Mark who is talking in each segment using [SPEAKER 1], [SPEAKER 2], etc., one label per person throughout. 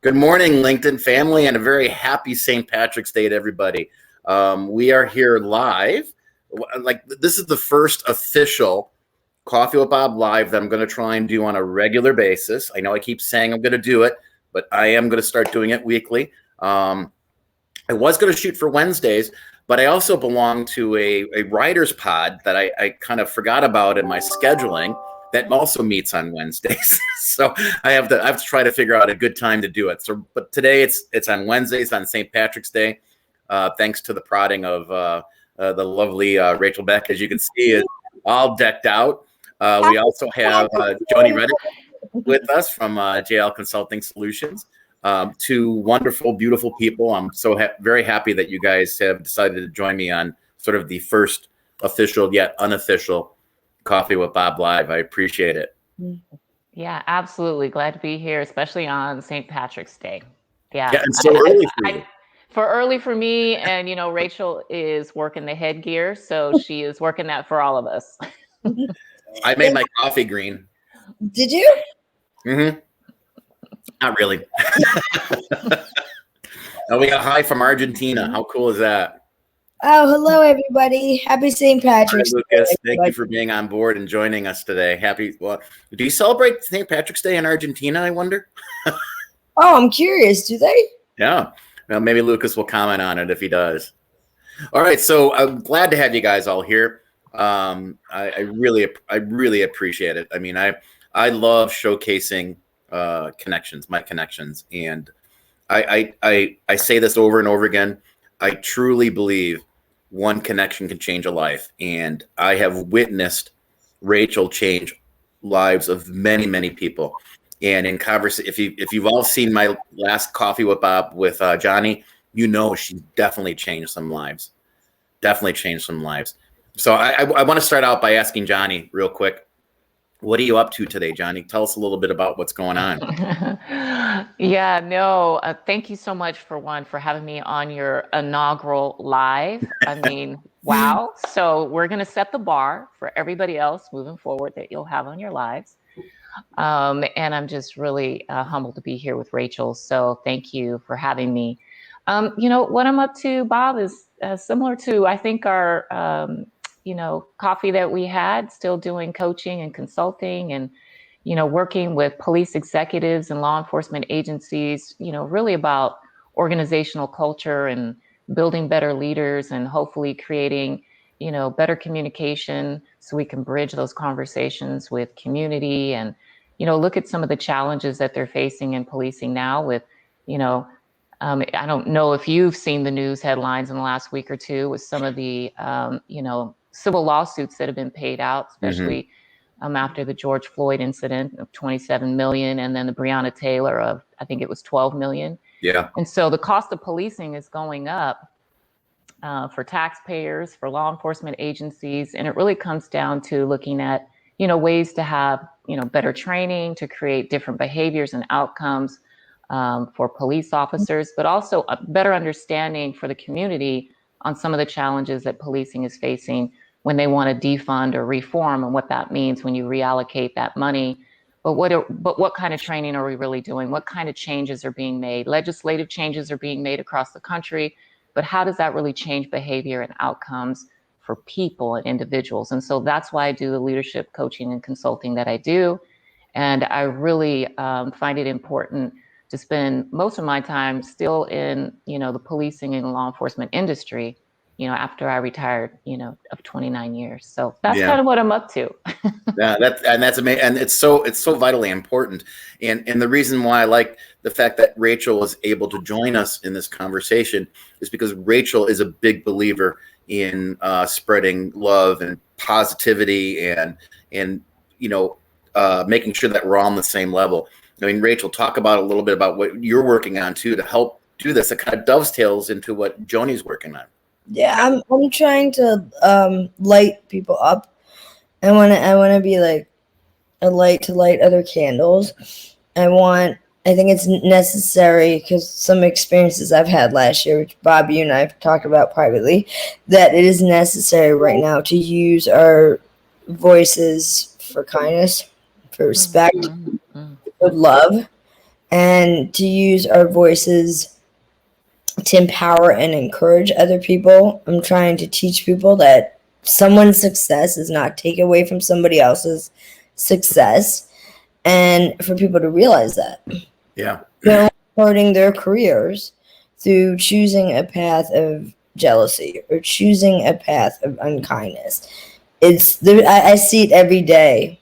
[SPEAKER 1] Good morning, LinkedIn family, and a very happy St. Patrick's Day to everybody. We are here live. Like, this is the first official Coffee with Bob live that I'm going to try and do on a regular basis. I know I keep saying I'm going to do it, but I am going to start doing it weekly. I was going to shoot for Wednesdays, but I also belong to a writer's pod that I kind of forgot about in my scheduling that also meets on Wednesdays. So I have to try to figure out a good time to do it. So, but today it's on Wednesdays on St. Patrick's Day. Thanks to the prodding of the lovely Rachel Beck, as you can see, is all decked out. We also have Jonni Redick with us from JL Consulting Solutions. Two wonderful, beautiful people. I'm so very happy that you guys have decided to join me on sort of the first official yet unofficial Coffee with Bob Live. I appreciate it.
[SPEAKER 2] Yeah, absolutely. Glad to be here, especially on St. Patrick's Day.
[SPEAKER 1] Yeah, and so early for you.
[SPEAKER 2] Early for me, and Rachel is working the headgear, so she is working that for all of us.
[SPEAKER 1] I made my coffee green.
[SPEAKER 3] Did you?
[SPEAKER 1] Mm-hmm. Not really. Oh, we got hi from Argentina. How cool is that?
[SPEAKER 3] Oh, hello, everybody. Happy St. Patrick's
[SPEAKER 1] Day. Lucas, thank you for being on board and joining us today. Well, do you celebrate St. Patrick's Day in Argentina, I wonder?
[SPEAKER 3] Oh, I'm curious. Do they?
[SPEAKER 1] Yeah. Well, maybe Lucas will comment on it if he does. All right. So I'm glad to have you guys all here. I really appreciate it. I mean, I love showcasing my connections. And I say this over and over again. I truly believe one connection can change a life. And I have witnessed Rachel change lives of many, many people. And in conversation, if you've all seen my last Coffee with Bob with Jonni, she definitely changed some lives. So I want to start out by asking Jonni real quick. What are you up to today, Jonni? Tell us a little bit about what's going on.
[SPEAKER 2] Thank you so much for having me on your inaugural live. I mean, wow. So we're going to set the bar for everybody else moving forward that you'll have on your lives. And I'm just really humbled to be here with Rachel. So thank you for having me. What I'm up to, Bob, is similar to, I think, our coffee that we had, still doing coaching and consulting and, working with police executives and law enforcement agencies, really about organizational culture and building better leaders and hopefully creating, better communication so we can bridge those conversations with community and, look at some of the challenges that they're facing in policing now with, I don't know if you've seen the news headlines in the last week or two with some of the, civil lawsuits that have been paid out, especially after the George Floyd incident of $27 million, and then the Breonna Taylor of, I think it was $12 million.
[SPEAKER 1] Yeah.
[SPEAKER 2] And so the cost of policing is going up for taxpayers, for law enforcement agencies, and it really comes down to looking at, ways to have, better training, to create different behaviors and outcomes for police officers, but also a better understanding for the community on some of the challenges that policing is facing when they want to defund or reform, and what that means when you reallocate that money. But what kind of training are we really doing? What kind of changes are being made? Legislative changes are being made across the country, but how does that really change behavior and outcomes for people and individuals? And so that's why I do the leadership coaching and consulting that I do. And I really find it important to spend most of my time still in, the policing and law enforcement industry, after I retired, of 29 years. So that's kind of what I'm up to.
[SPEAKER 1] Yeah, that's amazing. And it's so vitally important. And the reason why I like the fact that Rachel was able to join us in this conversation is because Rachel is a big believer in spreading love and positivity and making sure that we're all on the same level. I mean, Rachel, talk about a little bit about what you're working on too to help do this. It kind of dovetails into what Jonni's working on.
[SPEAKER 3] Yeah, I'm trying to light people up. I want to be like a light to light other candles. I think it's necessary because some experiences I've had last year, which Bob, you and I have talked about privately, that it is necessary right now to use our voices for kindness, for respect, for love, and to use our voices to empower and encourage other people. I'm trying to teach people that someone's success is not taken away from somebody else's success, and for people to realize that.
[SPEAKER 1] Yeah.
[SPEAKER 3] They're hurting their careers through choosing a path of jealousy or choosing a path of unkindness. I see it every day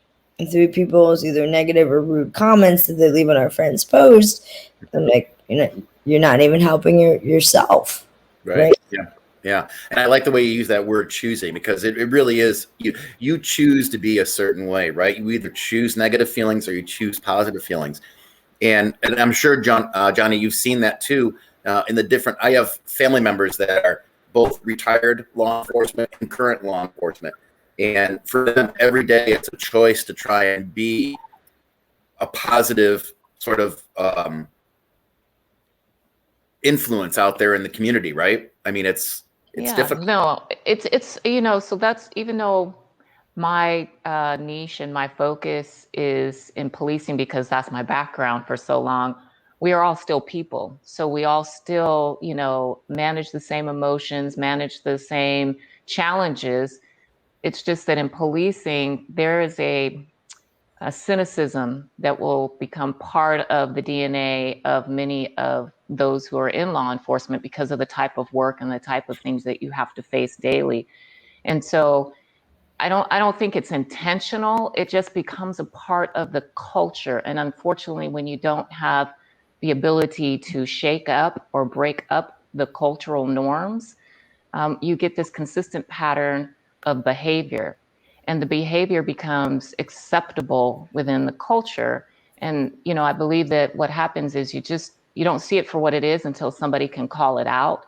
[SPEAKER 3] through people's either negative or rude comments that they leave on our friends' post. I'm like, you're not even helping yourself.
[SPEAKER 1] Right. Yeah. Yeah. And I like the way you use that word choosing, because it really is, you choose to be a certain way, right? You either choose negative feelings or you choose positive feelings. And I'm sure, Jonni, you've seen that too in the different, I have family members that are both retired law enforcement and current law enforcement. And for them, every day, it's a choice to try and be a positive sort of influence out there in the community, right? I mean, it's difficult.
[SPEAKER 2] No, it's so that's, even though my niche and my focus is in policing because that's my background for so long, we are all still people. So we all still, manage the same emotions, manage the same challenges. It's just that in policing, there is a cynicism that will become part of the DNA of many of those who are in law enforcement because of the type of work and the type of things that you have to face daily. And so I don't think it's intentional. It just becomes a part of the culture. And unfortunately, when you don't have the ability to shake up or break up the cultural norms, you get this consistent pattern of behavior. And the behavior becomes acceptable within the culture. And, I believe that what happens is you don't see it for what it is until somebody can call it out.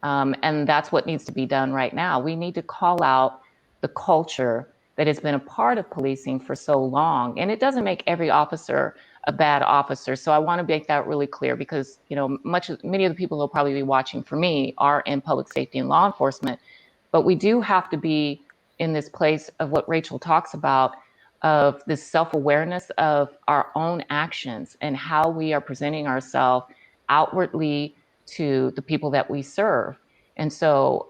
[SPEAKER 2] And that's what needs to be done right now. We need to call out the culture that has been a part of policing for so long. And it doesn't make every officer a bad officer. So I want to make that really clear because, many of the people who will probably be watching for me are in public safety and law enforcement. But we do have to be in this place of what Rachel talks about, of this self-awareness of our own actions and how we are presenting ourselves outwardly to the people that we serve. And so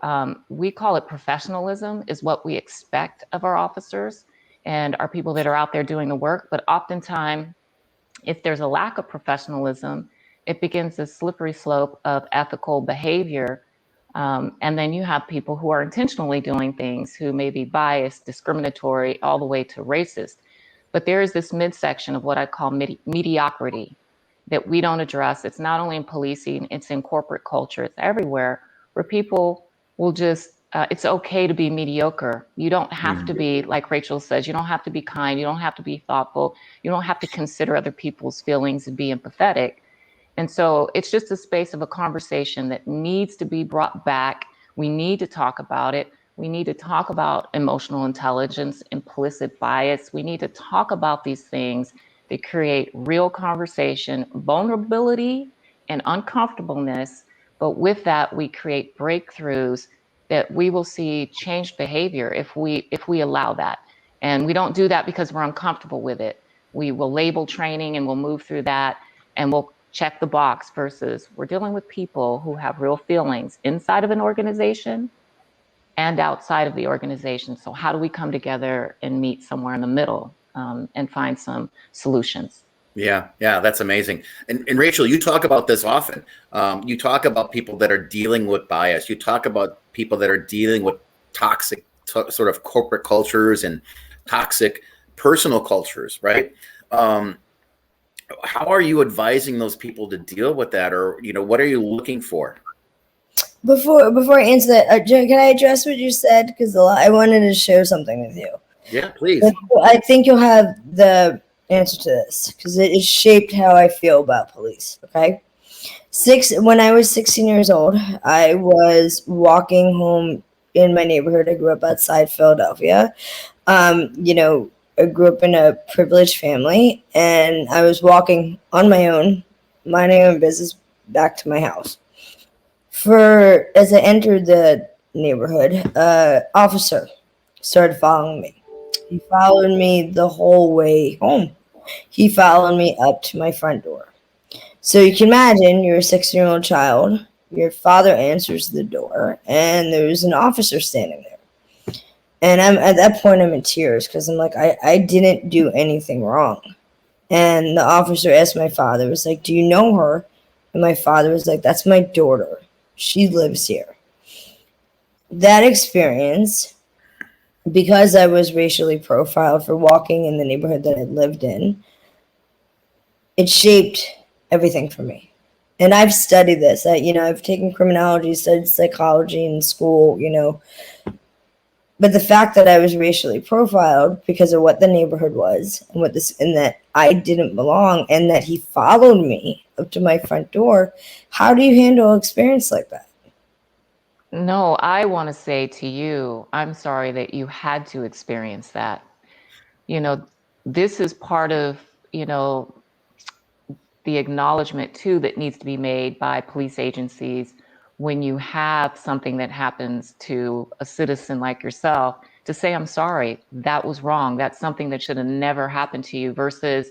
[SPEAKER 2] we call it professionalism, is what we expect of our officers and our people that are out there doing the work. But oftentimes, if there's a lack of professionalism, it begins this slippery slope of ethical behavior. And then you have people who are intentionally doing things who may be biased, discriminatory, all the way to racist. But there is this midsection of what I call mediocrity that we don't address. It's not only in policing, it's in corporate culture, it's everywhere, where people will just, it's okay to be mediocre. You don't have to be, like Rachel says, you don't have to be kind, you don't have to be thoughtful, you don't have to consider other people's feelings and be empathetic. And so it's just a space of a conversation that needs to be brought back. We need to talk about it. We need to talk about emotional intelligence, implicit bias. We need to talk about these things that create real conversation, vulnerability, and uncomfortableness. But with that, we create breakthroughs that we will see changed behavior if we allow that. And we don't do that because we're uncomfortable with it. We will label training and we'll move through that and we'll check the box, versus we're dealing with people who have real feelings inside of an organization and outside of the organization. So how do we come together and meet somewhere in the middle and find some solutions?
[SPEAKER 1] Yeah, that's amazing. And Rachel, you talk about this often. You talk about people that are dealing with bias. You talk about people that are dealing with toxic sort of corporate cultures and toxic personal cultures, right? How are you advising those people to deal with that, or what are you looking for?
[SPEAKER 3] Before I answer that, can I address what you said? Because I wanted to share something with you.
[SPEAKER 1] Yeah, please.
[SPEAKER 3] I think you'll have the answer to this because it shaped how I feel about police. Okay, when I was 16 years old, I was walking home in my neighborhood. I grew up outside Philadelphia. I grew up in a privileged family, and I was walking on my own, minding my own business, back to my house. As I entered the neighborhood, officer started following me. He followed me the whole way home. He followed me up to my front door. So you can imagine you're a 6-year-old child, your father answers the door, and there's an officer standing there. And I'm at that point I'm in tears because I'm like, I didn't do anything wrong. And the officer asked my father, was like, do you know her? And my father was like, that's my daughter. She lives here. That experience, because I was racially profiled for walking in the neighborhood that I lived in, it shaped everything for me. And I've studied this. I've taken criminology, studied psychology in school, But the fact that I was racially profiled because of what the neighborhood was and that I didn't belong and that he followed me up to my front door, how do you handle an experience like that?
[SPEAKER 2] No, I want to say to you, I'm sorry that you had to experience that. You know, this is part of, you know, the acknowledgement too that needs to be made by police agencies when you have something that happens to a citizen like yourself, to say, I'm sorry, that was wrong. That's something that should have never happened to you, versus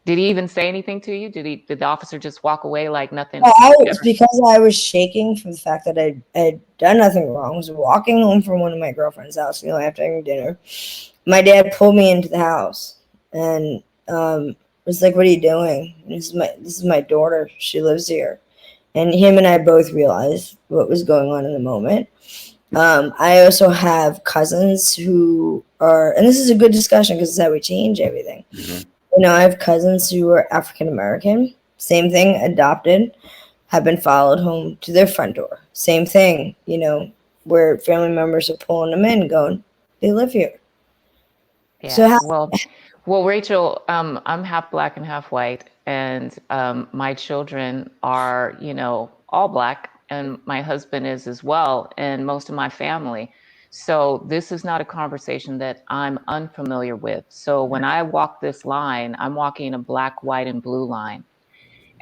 [SPEAKER 2] did he even say anything to you? Did the officer just walk away like nothing
[SPEAKER 3] It's
[SPEAKER 2] ever?
[SPEAKER 3] because I was shaking from the fact that I'd done nothing wrong. I was walking home from one of my girlfriend's house, after having dinner. My dad pulled me into the house and was like, "What are you doing?" This is my daughter. She lives here. And him and I both realized what was going on in the moment. I also have cousins who are, and this is a good discussion because it's how we change everything.
[SPEAKER 1] Mm-hmm.
[SPEAKER 3] I have cousins who are African American. Same thing, adopted, have been followed home to their front door. Same thing, where family members are pulling them in, going, they live here. So
[SPEAKER 2] Yeah. Well, Rachel, I'm half black and half white, and my children are, all black, and my husband is as well, and most of my family. So this is not a conversation that I'm unfamiliar with. So when I walk this line, I'm walking a black, white, and blue line.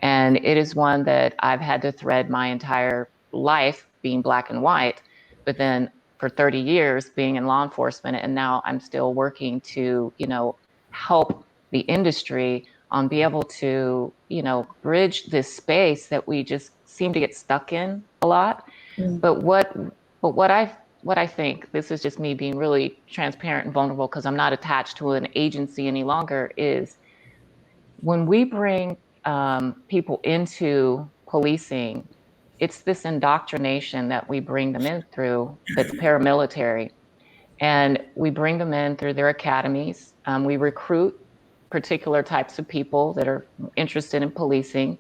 [SPEAKER 2] And it is one that I've had to thread my entire life being black and white, but then for 30 years being in law enforcement. And now I'm still working to, help the industry be able to, bridge this space that we just seem to get stuck in a lot. But what I think, this is just me being really transparent and vulnerable because I'm not attached to an agency any longer, is when we bring people into policing, it's this indoctrination that we bring them in through that's paramilitary. And we bring them in through their academies. We recruit particular types of people that are interested in policing.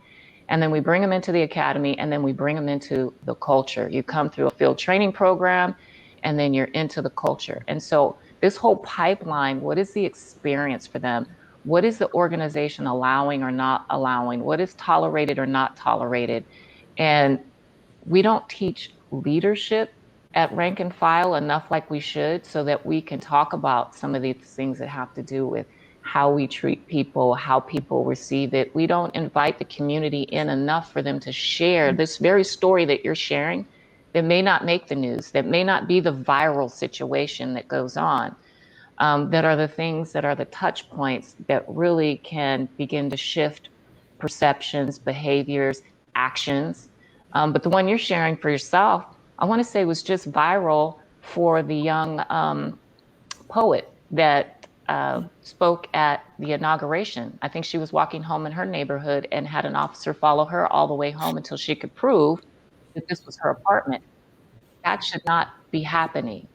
[SPEAKER 2] And then we bring them into the academy, and then we bring them into the culture. You come through a field training program, and then you're into the culture. And so this whole pipeline, what is the experience for them? What is the organization allowing or not allowing? What is tolerated or not tolerated? And we don't teach leadership at rank and file enough like we should, so that we can talk about some of these things that have to do with how we treat people, how people receive it. We don't invite the community in enough for them to share this very story that you're sharing that may not make the news, that may not be the viral situation that goes on. That are the things that are the touch points that really can begin to shift perceptions, behaviors, actions. But the one you're sharing for yourself, I want to say, was just viral for the young poet that spoke at the inauguration. I think she was walking home in her neighborhood and had an officer follow her all the way home until she could prove that this was her apartment. That should not be happening.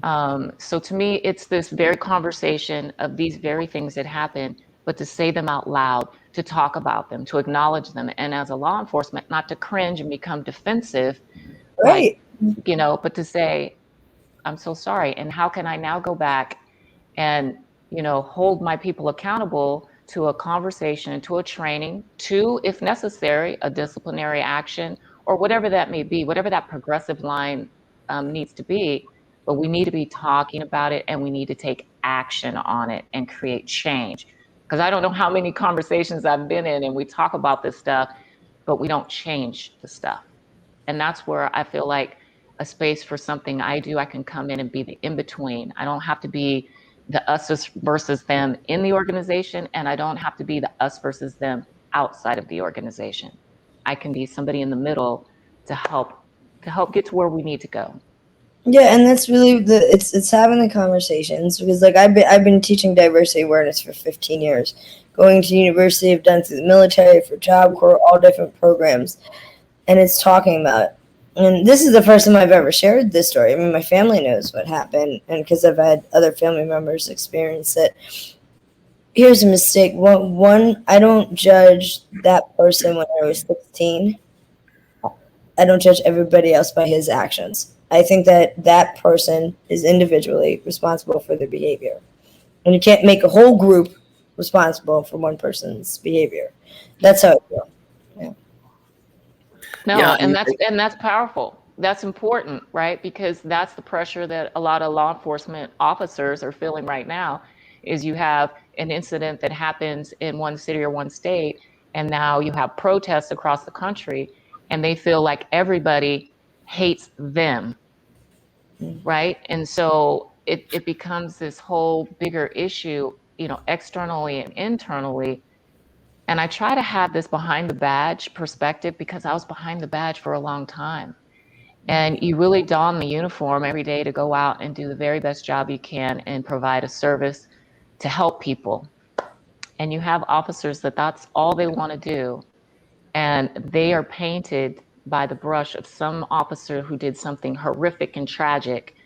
[SPEAKER 2] So to me, it's this very conversation of these very things that happen, but to say them out loud, to talk about them, to acknowledge them, and as a law enforcement, not to cringe and become defensive, like,
[SPEAKER 3] Right.
[SPEAKER 2] but to say, I'm so sorry. And how can I now go back and, hold my people accountable to a conversation, to a training, to, if necessary, a disciplinary action, or whatever that may be, whatever that progressive line needs to be. But we need to be talking about it, and we need to take action on it and create change. Because I don't know how many conversations I've been in and we talk about this stuff, but we don't change the stuff. And that's where I feel like a space for something I do, I can come in and be the in between. I don't have to be the us versus them in the organization, and I don't have to be the us versus them outside of the organization. I can be somebody in the middle to help get to where we need to go.
[SPEAKER 3] Yeah, and that's really it's having the conversations, because like I've been teaching diversity awareness for 15 years, going to university, I've done through the military, for Job Corps, all different programs, and it's talking about it. And this is the first time I've ever shared this story. I mean, my family knows what happened, and because I've had other family members experience it. Here's a mistake. One, I don't judge that person when I was 16. I don't judge everybody else by his actions. I think that that person is individually responsible for their behavior. And you can't make a whole group responsible for one person's behavior. That's how I feel. Yeah.
[SPEAKER 2] No,
[SPEAKER 1] Yeah,
[SPEAKER 2] and that's powerful. That's important, right? Because that's the pressure that a lot of law enforcement officers are feeling right now. Is you have an incident that happens in one city or one state, and now you have protests across the country, and they feel like everybody hates them, right? And so it becomes this whole bigger issue, externally and internally. And I try to have this behind the badge perspective because I was behind the badge for a long time. And you really don the uniform every day to go out and do the very best job you can and provide a service to help people. And you have officers that's all they want to do. And they are painted by the brush of some officer who did something horrific and tragic.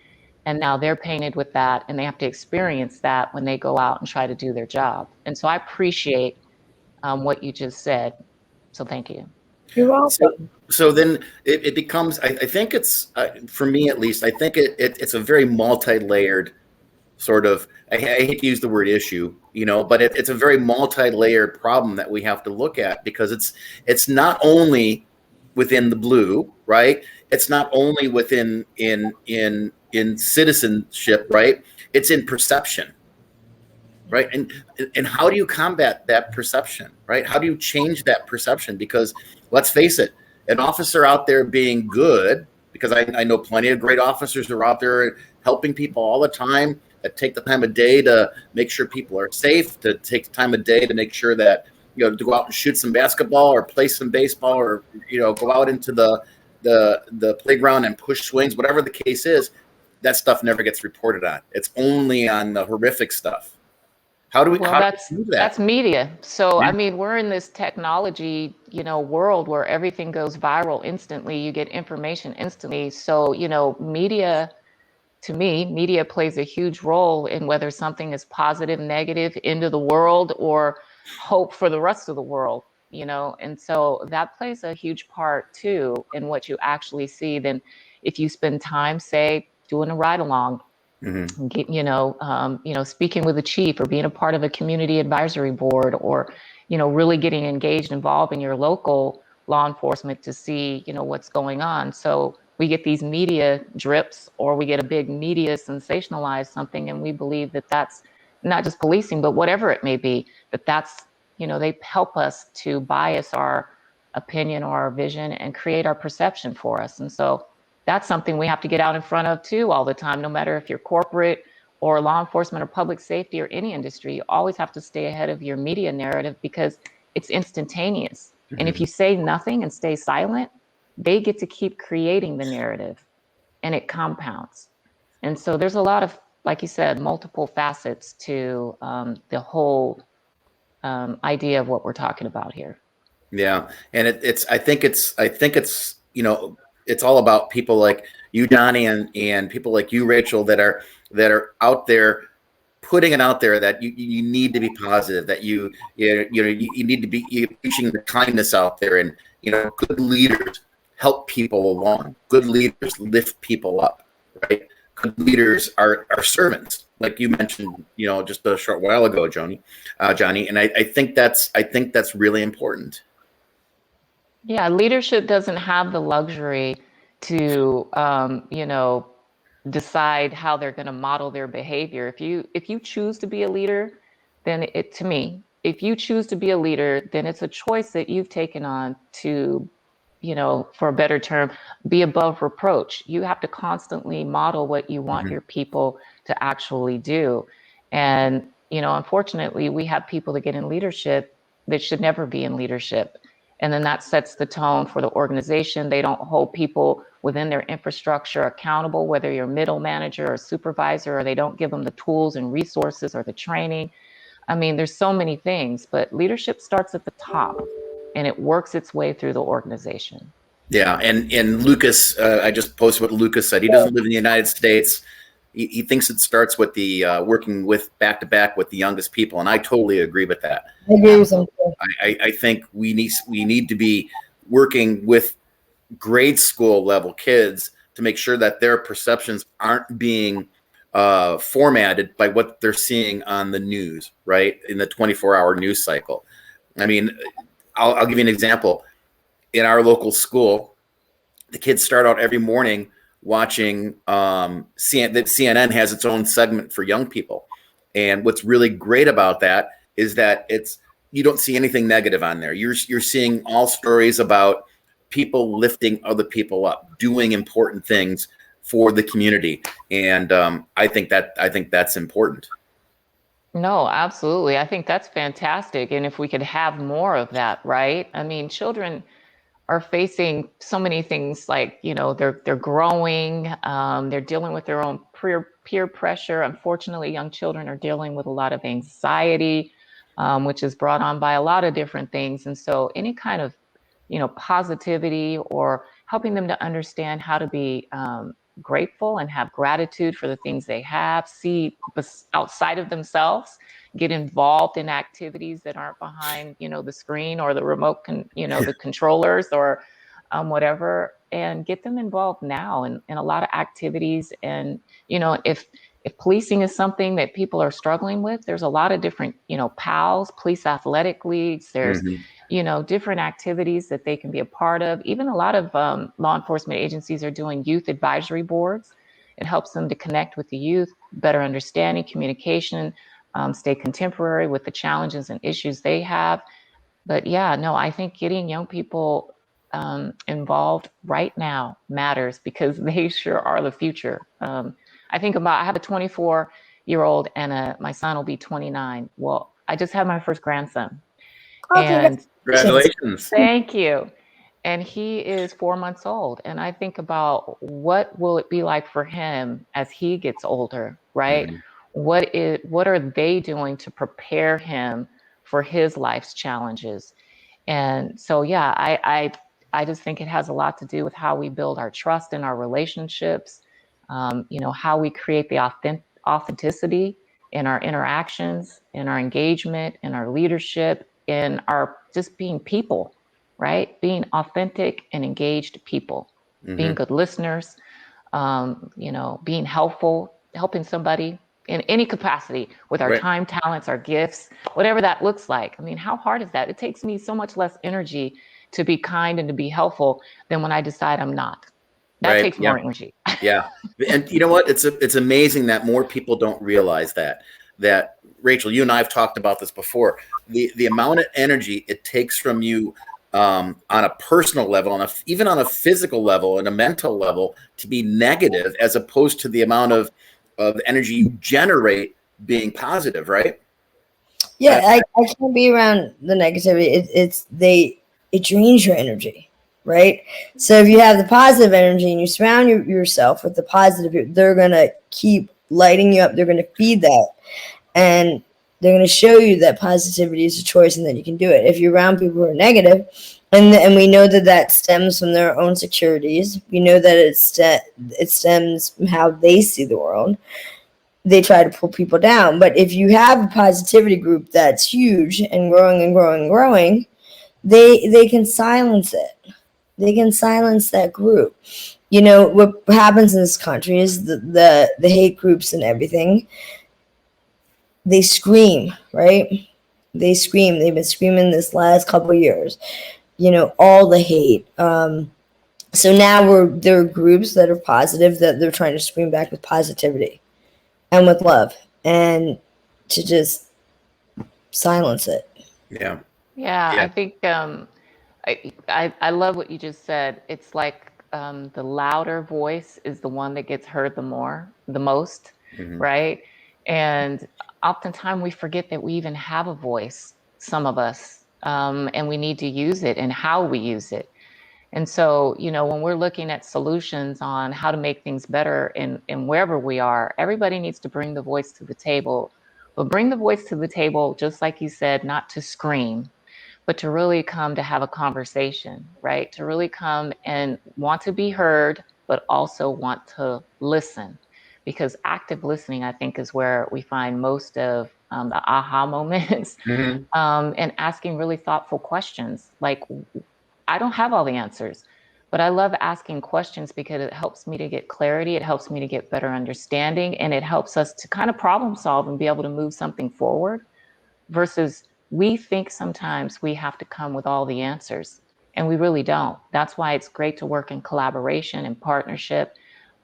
[SPEAKER 2] And now they're painted with that, and they have to experience that when they go out and try to do their job. And so I appreciate what you just said. So thank you.
[SPEAKER 3] You're welcome.
[SPEAKER 1] So then it becomes, I think it's, for me at least, I think it's a very multi-layered sort of, I hate to use the word issue, but it's a very multi-layered problem that we have to look at, because it's not only within the blue, right? It's not only within in citizenship, right? It's in perception. Right. And how do you combat that perception? Right. How do you change that perception? Because let's face it, an officer out there being good, because I know plenty of great officers who are out there helping people all the time, that take the time of day to make sure people are safe, to take the time of day to make sure that, to go out and shoot some basketball or play some baseball, or, go out into the playground and push swings, whatever the case is. That stuff never gets reported on. It's only on the horrific stuff. How do we do that?
[SPEAKER 2] That's media. So,
[SPEAKER 1] Yeah.
[SPEAKER 2] I mean, we're in this technology, world where everything goes viral instantly. You get information instantly. So, media, to me, media plays a huge role in whether something is positive, negative, into the world, or hope for the rest of the world, and so that plays a huge part too in what you actually see. Then if you spend time, say, doing a ride along, speaking with the chief, or being a part of a community advisory board, or, really getting engaged, involved in your local law enforcement to see, what's going on. So we get these media drips, or we get a big media sensationalize something, and we believe that that's not just policing, but whatever it may be, that's, they help us to bias our opinion or our vision and create our perception for us. And so that's something we have to get out in front of too all the time, no matter if you're corporate or law enforcement or public safety or any industry. You always have to stay ahead of your media narrative, because it's instantaneous. And if you say nothing and stay silent, they get to keep creating the narrative, and it compounds. And so there's a lot of, like you said, multiple facets to the whole idea of what we're talking about here.
[SPEAKER 1] Yeah, and I think it's it's all about people like you, Jonni, and people like you, Rachel, that are out there putting it out there, that you need to be positive, that you need to be preaching the kindness out there, and good leaders help people along. Good leaders lift people up, right? Good leaders are servants, like you mentioned, just a short while ago, Jonni, and I think that's really important.
[SPEAKER 2] Yeah, leadership doesn't have the luxury to, decide how they're going to model their behavior. If you choose to be a leader, then to me, if you choose to be a leader, then it's a choice that you've taken on to, for a better term, be above reproach. You have to constantly model what you want your people to actually do. And, unfortunately, we have people that get in leadership that should never be in leadership. And then that sets the tone for the organization. They don't hold people within their infrastructure accountable, whether you're a middle manager or supervisor, or they don't give them the tools and resources or the training. I mean, there's so many things, but leadership starts at the top and it works its way through the organization.
[SPEAKER 1] Yeah, and Lucas, I just posted what Lucas said. He doesn't live in the United States. He thinks it starts with the working with back to back with the youngest people, and I totally agree with that.
[SPEAKER 3] I agree with him too.
[SPEAKER 1] I think we need to be working with grade school level kids to make sure that their perceptions aren't being formatted by what they're seeing on the news, right? In the 24-hour news cycle. I mean, I'll give you an example. In our local school, the kids start out every morning watching that CNN has its own segment for young people. And what's really great about that is that you don't see anything negative on there. You're seeing all stories about people lifting other people up, doing important things for the community. And I think that's important.
[SPEAKER 2] No, absolutely. I think that's fantastic. And if we could have more of that, right? I mean, children are facing so many things, like, they're growing, they're dealing with their own peer pressure. Unfortunately, young children are dealing with a lot of anxiety, which is brought on by a lot of different things. And so any kind of, positivity, or helping them to understand how to be grateful and have gratitude for the things they have, see outside of themselves, get involved in activities that aren't behind, the screen or the remote, the controllers, or whatever, and get them involved now in a lot of activities. And, if policing is something that people are struggling with, there's a lot of different, PALs, police athletic leagues. There's, different activities that they can be a part of. Even a lot of law enforcement agencies are doing youth advisory boards. It helps them to connect with the youth, better understanding, communication, stay contemporary with the challenges and issues they have. But yeah, no, I think getting young people involved right now matters, because they sure are the future. I have a 24-year-old and my son will be 29. Well, I just had my first grandson. And
[SPEAKER 1] Congratulations.
[SPEAKER 2] thank you. And he is 4 months old. And I think about, what will it be like for him as he gets older, right?
[SPEAKER 1] Mm-hmm.
[SPEAKER 2] What are they doing to prepare him for his life's challenges? And so, yeah, I just think it has a lot to do with how we build our trust in our relationships, how we create the authenticity in our interactions, in our engagement, in our leadership, in our just being people, right? Being authentic and engaged people, being good listeners, being helpful, helping somebody in any capacity with our time, talents, our gifts, whatever that looks like. I mean, how hard is that? It takes me so much less energy to be kind and to be helpful than when I decide I'm not. That takes more energy.
[SPEAKER 1] Yeah. And you know what? It's amazing that more people don't realize that Rachel, you and I have talked about this before. The amount of energy it takes from you on a personal level, even on a physical level and a mental level, to be negative, as opposed to the amount of energy you generate being positive, right?
[SPEAKER 3] Yeah, I can't be around the negativity. It drains your energy, right? So if you have the positive energy and you surround yourself with the positive, they're gonna keep lighting you up. They're gonna feed that, and they're gonna show you that positivity is a choice and that you can do it. If you're around people who are negative, and we know that stems from their own securities. We know that it stems from how they see the world. They try to pull people down. But if you have a positivity group that's huge and growing and growing and growing, they can silence it. They can silence that group. What happens in this country is the hate groups and everything. They scream, right? They scream. They've been screaming this last couple of years. All the hate. So now there are groups that are positive, that they're trying to scream back with positivity and with love, and to just silence it.
[SPEAKER 1] Yeah.
[SPEAKER 2] I think I love what you just said. It's like the louder voice is the one that gets heard the most, right? And oftentimes we forget that we even have a voice, some of us, and we need to use it and how we use it. And so, when we're looking at solutions on how to make things better in wherever we are, everybody needs to bring the voice to the table. But bring the voice to the table, just like you said, not to scream, but to really come to have a conversation, right? To really come and want to be heard, but also want to listen. Because active listening, I think, is where we find most of the aha moments,
[SPEAKER 1] Mhm.
[SPEAKER 2] and asking really thoughtful questions. Like, I don't have all the answers, but I love asking questions because it helps me to get clarity. It helps me to get better understanding, and it helps us to kind of problem solve and be able to move something forward versus we think sometimes we have to come with all the answers, and we really don't. That's why it's great to work in collaboration and partnership,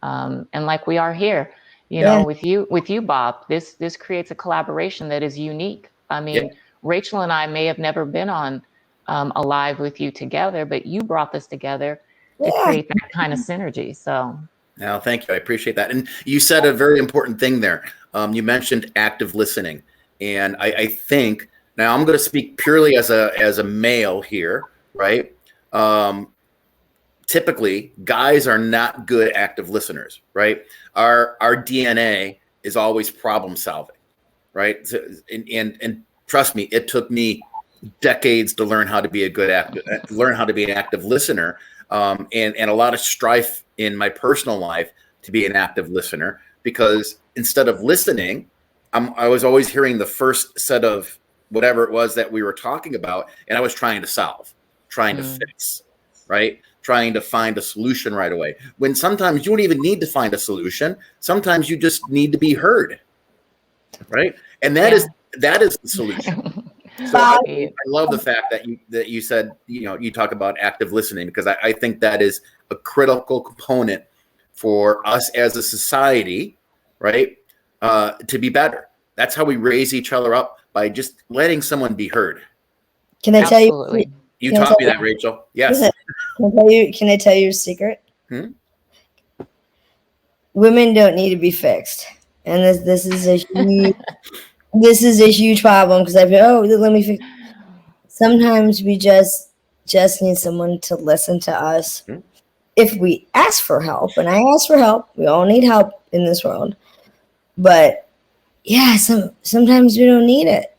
[SPEAKER 2] and like we are here,
[SPEAKER 3] Yeah.
[SPEAKER 2] with you, Bob. This creates a collaboration that is unique. I
[SPEAKER 1] Yeah.
[SPEAKER 2] mean, Rachel and I may have never been on a live with you together, but you brought this together to
[SPEAKER 3] Yeah.
[SPEAKER 2] create that kind of synergy. So,
[SPEAKER 1] No, thank you. I appreciate that. And you said a very important thing there. You mentioned active listening, and I think now I'm going to speak purely as a male here, right? Typically, guys are not good active listeners, right? Our DNA is always problem solving, right? So, and trust me, it took me decades to learn how to be an active listener, and a lot of strife in my personal life to be an active listener, because instead of listening, I was always hearing the first set of whatever it was that we were talking about, and I was trying to solve, trying to fix, right? Trying to find a solution right away. When sometimes you don't even need to find a solution. Sometimes you just need to be heard, right? And that is the solution. So I love the fact that you said, you talk about active listening, because I think that is a critical component for us as a society, right? To be better. That's how we raise each other up, by just letting someone be heard.
[SPEAKER 3] Can I tell you?
[SPEAKER 1] You taught me that, Rachel. Yes.
[SPEAKER 3] Can I tell you a secret?
[SPEAKER 1] Hmm?
[SPEAKER 3] Women don't need to be fixed, and this is a huge this is a huge problem, because I feel, let me fix. Sometimes we just need someone to listen to us.
[SPEAKER 1] Hmm?
[SPEAKER 3] If we ask for help, and I ask for help, we all need help in this world. But yeah, sometimes we don't need it,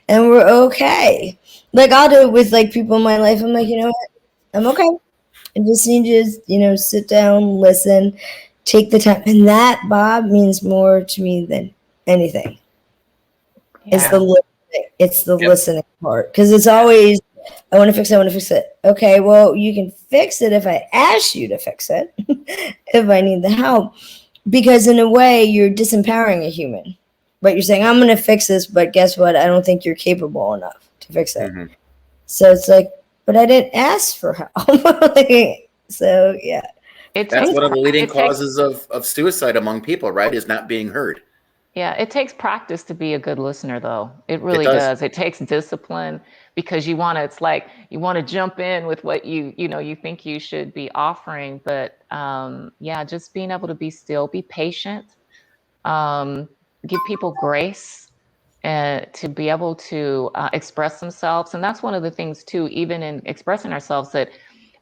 [SPEAKER 3] and we're okay. Like, I'll do it with like people in my life. I'm like, you know what? I'm okay. I just need to sit down, listen, take the time, and that, Bob, means more to me than anything. It's the listening. It's the listening part, because it's always, I want to fix it. Okay, well, you can fix it if I ask you to fix it, if I need the help, because in a way you're disempowering a human, but you're saying, I'm going to fix this, but guess what? I don't think you're capable enough to fix it.
[SPEAKER 1] Mm-hmm.
[SPEAKER 3] So it's like, but I didn't ask for help. So yeah.
[SPEAKER 1] That's one of the leading causes of suicide among people, right? Is not being heard.
[SPEAKER 2] Yeah, it takes practice to be a good listener, though. It really does. It takes discipline, because it's like you want to jump in with what you think you should be offering. But just being able to be still, be patient, give people grace, and to be able to express themselves. And that's one of the things too, even in expressing ourselves, that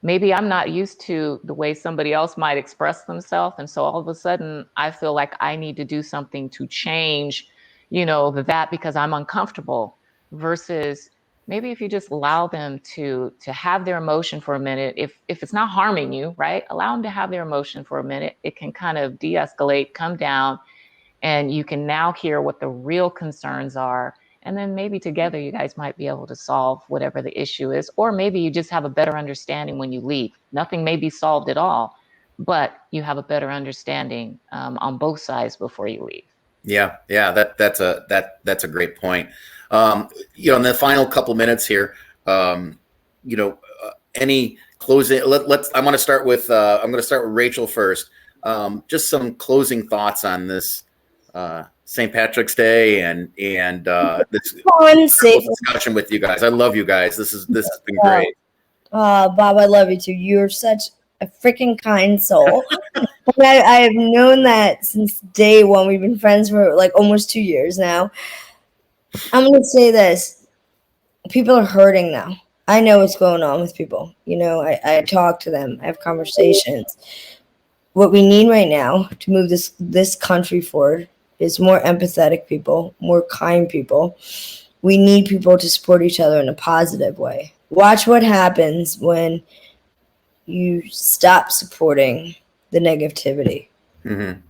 [SPEAKER 2] maybe I'm not used to the way somebody else might express themselves. And so all of a sudden I feel like I need to do something to change, that, because I'm uncomfortable, versus maybe if you just allow them to have their emotion for a minute, if it's not harming you, right? Allow them to have their emotion for a minute. It can kind of de-escalate, come down, and you can now hear what the real concerns are. And then maybe together you guys might be able to solve whatever the issue is. Or maybe you just have a better understanding when you leave. Nothing may be solved at all, but you have a better understanding on both sides before you leave.
[SPEAKER 1] Yeah. That's a great point. In the final couple minutes here, any closing? I'm going to start with Rachel first. Just some closing thoughts on this St. Patrick's Day and this discussion with you guys. I love you guys. This has been great.
[SPEAKER 3] Bob, I love you too. You're such a freaking kind soul. I have known that since day one. We've been friends for like almost 2 years now. I'm going to say this. people are hurting now. I know what's going on with people. I talk to them. I have conversations. What we need right now to move this country forward is more empathetic people, more kind people. We need people to support each other in a positive way. Watch what happens when you stop supporting the negativity.
[SPEAKER 1] Mm-hmm.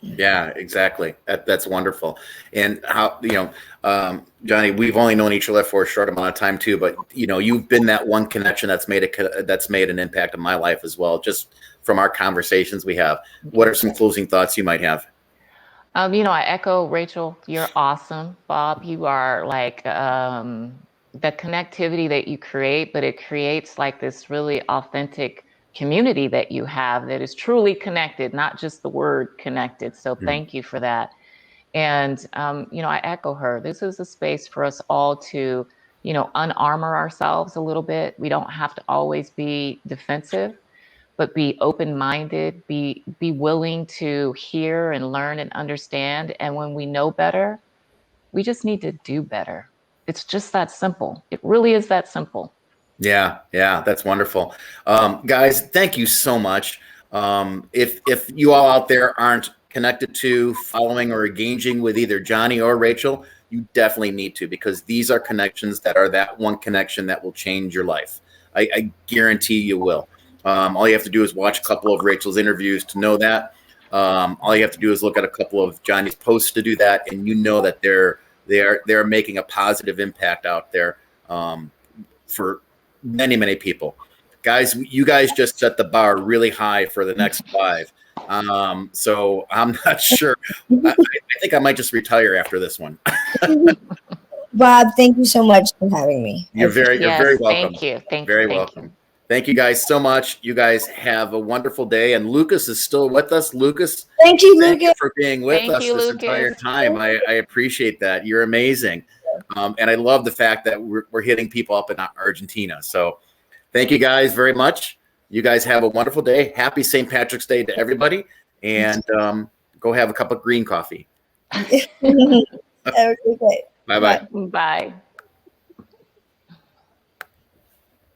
[SPEAKER 1] Yeah, exactly. That's wonderful. And how, Jonni, we've only known each other for a short amount of time too, but you've been that one connection that's made an impact in my life as well, just from our conversations we have. What are some closing thoughts you might have?
[SPEAKER 2] I echo Rachel. You're awesome. Bob, you are like the connectivity that you create, but it creates like this really authentic community that you have that is truly connected, not just the word connected. So thank you for that. And, I echo her. This is a space for us all to, unarmor ourselves a little bit. We don't have to always be defensive, but be open-minded, be willing to hear and learn and understand. And when we know better, we just need to do better. It's just that simple. It really is that simple.
[SPEAKER 1] Yeah, that's wonderful. Guys, thank you so much. If you all out there aren't connected to, following, or engaging with either Jonni or Rachel, you definitely need to, because these are connections that are that one connection that will change your life. I guarantee you will. All you have to do is watch a couple of Rachel's interviews to know that. All you have to do is look at a couple of Jonni's posts to do that, and you know that they're making a positive impact out there for many, many people. Guys, you guys just set the bar really high for the next 5. So I'm not sure. I think I might just retire after this one.
[SPEAKER 3] Bob, thank you so much for having me.
[SPEAKER 1] You're very welcome.
[SPEAKER 2] Thank you.
[SPEAKER 1] Very welcome. Thank you guys so much. You guys have a wonderful day. And Lucas is still with us. Lucas,
[SPEAKER 3] thank you, Lucas,
[SPEAKER 1] for being with us this entire time. I appreciate that. You're amazing. And I love the fact that we're hitting people up in Argentina. So thank you guys very much. You guys have a wonderful day. Happy St. Patrick's Day to everybody. And go have a cup of green coffee.
[SPEAKER 3] Have a good day.
[SPEAKER 1] Bye-bye.
[SPEAKER 2] Bye.